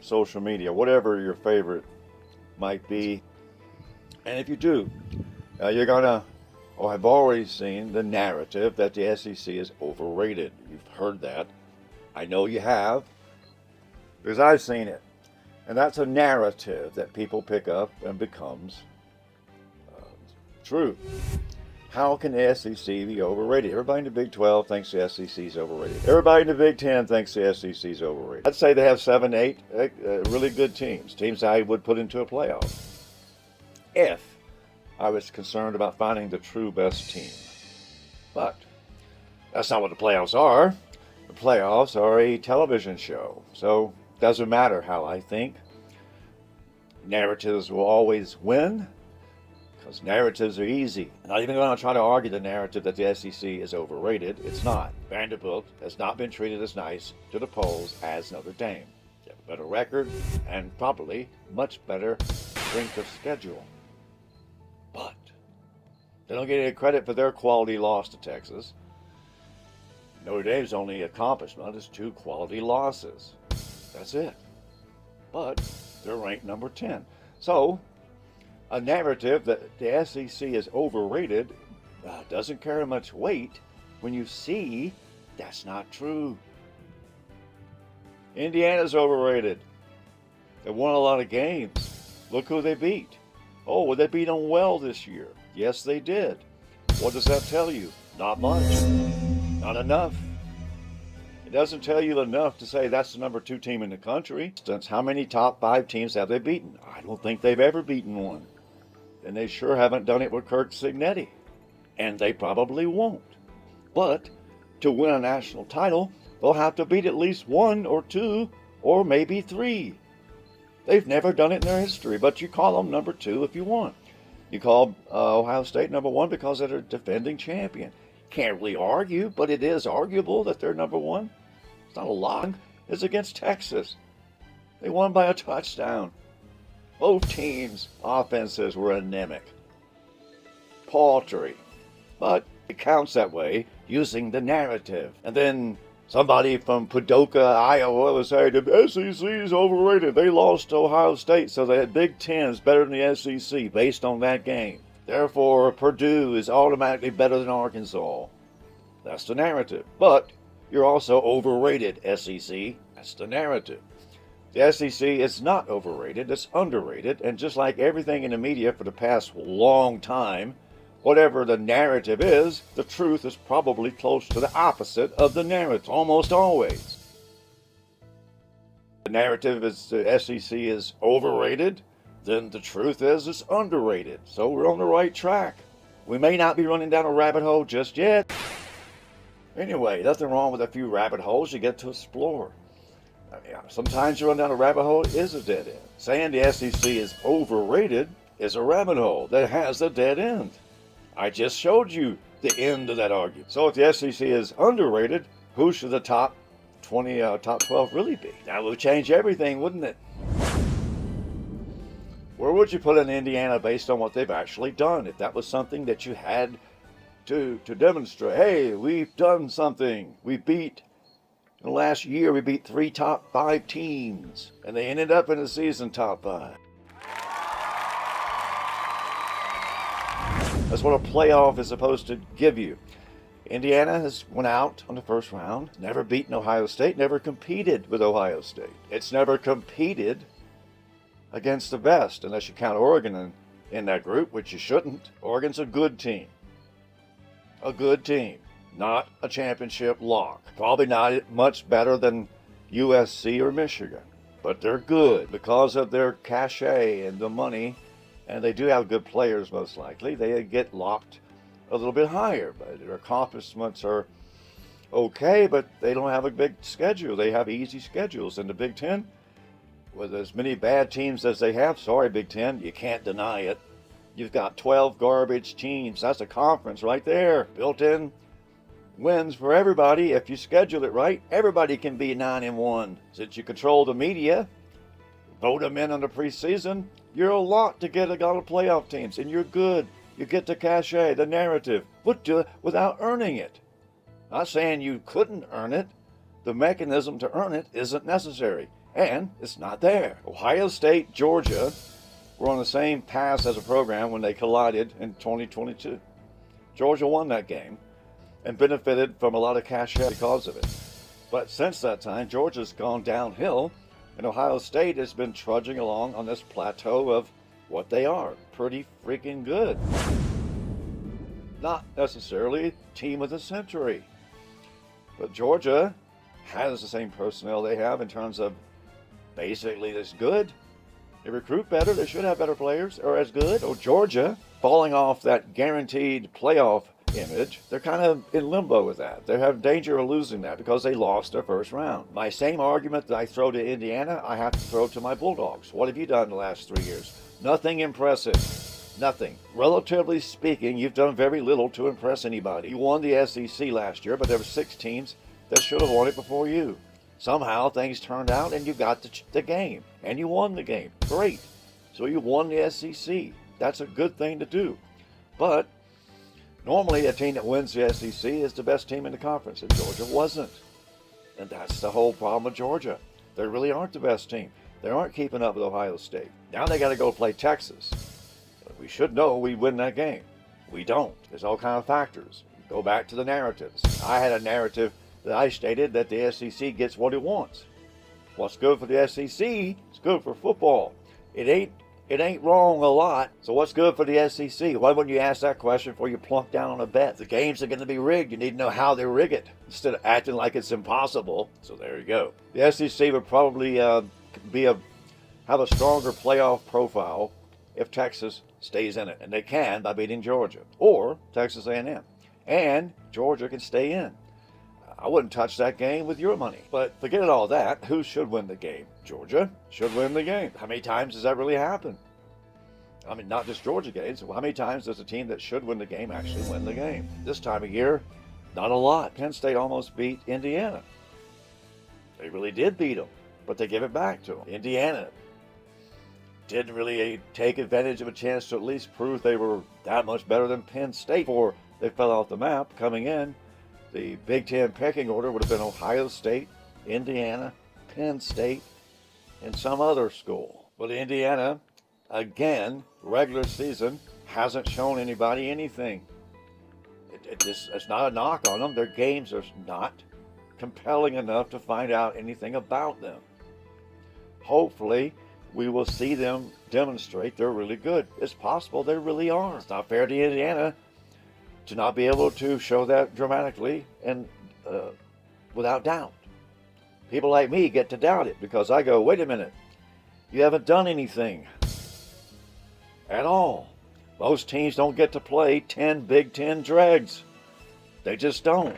social media, whatever your favorite might be. And if you do, you're going to, or have already seen the narrative that the SEC is overrated. You've heard that. I know you have, because I've seen it. And that's a narrative that people pick up and becomes true. How can the SEC be overrated? Everybody in the Big 12 thinks the SEC is overrated. Everybody in the Big 10 thinks the SEC is overrated. I'd say they have 7, 8 really good teams I would put into a playoff if I was concerned about finding the true best team. But that's not what the playoffs are. The playoffs are a television show, so it doesn't matter how I think. Narratives will always win, because narratives are easy. I'm not even going to try to argue the narrative that the SEC is overrated. It's not. Vanderbilt has not been treated as nice to the polls as Notre Dame. They have a better record and probably much better strength of schedule. But they don't get any credit for their quality loss to Texas. Notre Dame's only accomplishment is 2 quality losses. That's it. But they're ranked number 10. So a narrative that the SEC is overrated doesn't carry much weight when you see that's not true. Indiana's overrated. They won a lot of games. Look who they beat. Oh, well, they beat them well this year. Yes, they did. What does that tell you? Not much. Not enough. It doesn't tell you enough to say that's the number 2 team in the country. How many top 5 teams have they beaten? I don't think they've ever beaten one. And they sure haven't done it with Kirk Cignetti. And they probably won't. But to win a national title, they'll have to beat at least 1 or 2 or maybe 3. They've never done it in their history, but you call them number 2 if you want. You call Ohio State number 1 because they're defending champion. Can't really argue, but it is arguable that they're number 1. It's not a lock. It's against Texas. They won by a touchdown. Both teams' offenses were anemic, paltry, but it counts that way using the narrative. And then somebody from Paducah, Iowa will say the SEC is overrated. They lost to Ohio State, so the Big Ten is better than the SEC based on that game. Therefore, Purdue is automatically better than Arkansas. That's the narrative. But you're also overrated, SEC. That's the narrative. The SEC is not overrated, it's underrated, and just like everything in the media for the past long time, whatever the narrative is, the truth is probably close to the opposite of the narrative, almost always. The narrative is the SEC is overrated, then the truth is it's underrated. So we're on the right track. We may not be running down a rabbit hole just yet. Anyway, nothing wrong with a few rabbit holes you get to explore. Sometimes you run down a rabbit hole, it is a dead end. Saying the SEC is overrated is a rabbit hole that has a dead end. I just showed you the end of that argument. So if the SEC is underrated, who should the top 20, top 12 really be? That would change everything, wouldn't it? Where would you put in Indiana based on what they've actually done? If that was something that you had to demonstrate, hey, we've done something. We beat, in the last year, we beat 3 top 5 teams, and they ended up in the season top 5. That's what a playoff is supposed to give you. Indiana has went out on the first round, never beaten Ohio State, never competed with Ohio State. It's never competed against the best, unless you count Oregon in that group, which you shouldn't. Oregon's a good team. A good team, not a championship lock. Probably not much better than USC or Michigan, but they're good because of their cachet and the money, and they do have good players most likely. They get locked a little bit higher, but their accomplishments are okay, but they don't have a big schedule. They have easy schedules. In the Big Ten, with as many bad teams as they have, sorry Big Ten, you can't deny it. You've got 12 garbage teams. That's a conference right there. Built-in wins for everybody. If you schedule it right, everybody can be 9-1. Since you control the media, vote them in on the preseason, you're a lot to get a lot of playoff teams, and you're good. You get the cachet, the narrative, but do it without earning it. Not saying you couldn't earn it. The mechanism to earn it isn't necessary. And it's not there. Ohio State, Georgia were on the same path as a program when they collided in 2022. Georgia won that game and benefited from a lot of cash because of it. But since that time, Georgia's gone downhill, and Ohio State has been trudging along on this plateau of what they are. Pretty freaking good. Not necessarily team of the century. But Georgia has the same personnel they have in terms of basically this good. They recruit better. They should have better players, or as good. So Georgia, falling off that guaranteed playoff image, they're kind of in limbo with that. They have danger of losing that because they lost their first round. My same argument that I throw to Indiana, I have to throw to my Bulldogs. What have you done in the last 3 years? Nothing impressive. Nothing. Relatively speaking, you've done very little to impress anybody. You won the SEC last year, but there were 6 teams that should have won it before you. Somehow things turned out and you got the game. And you won the game. Great. So you won the SEC. That's a good thing to do. But normally a team that wins the SEC is the best team in the conference, and Georgia wasn't. And that's the whole problem with Georgia. They really aren't the best team. They aren't keeping up with Ohio State. Now they got to go play Texas. We should know we win that game. We don't. There's all kinds of factors. Go back to the narratives. I had a narrative that I stated that the SEC gets what it wants. What's good for the SEC is good for football. It ain't wrong a lot. So what's good for the SEC? Why wouldn't you ask that question before you plunk down on a bet? The games are going to be rigged. You need to know how they rig it instead of acting like it's impossible. So there you go. The SEC would probably have a stronger playoff profile if Texas stays in it, and they can by beating Georgia or Texas A&M, and Georgia can stay in. I wouldn't touch that game with your money. But forget all that. Who should win the game? Georgia should win the game. How many times does that really happen? I mean, not just Georgia games. How many times does a team that should win the game actually win the game? This time of year, not a lot. Penn State almost beat Indiana. They really did beat them, but they give it back to them. Indiana didn't really take advantage of a chance to at least prove they were that much better than Penn State before they fell off the map. Coming in, the Big Ten pecking order would have been Ohio State, Indiana, Penn State, and some other school. But Indiana, again, regular season, hasn't shown anybody anything. It's not a knock on them. Their games are not compelling enough to find out anything about them. Hopefully, we will see them demonstrate they're really good. It's possible they really are. It's not fair to Indiana to not be able to show that dramatically and without doubt. People like me get to doubt it because I go, wait a minute, you haven't done anything at all. Most teams don't get to play 10 Big Ten dregs. They just don't.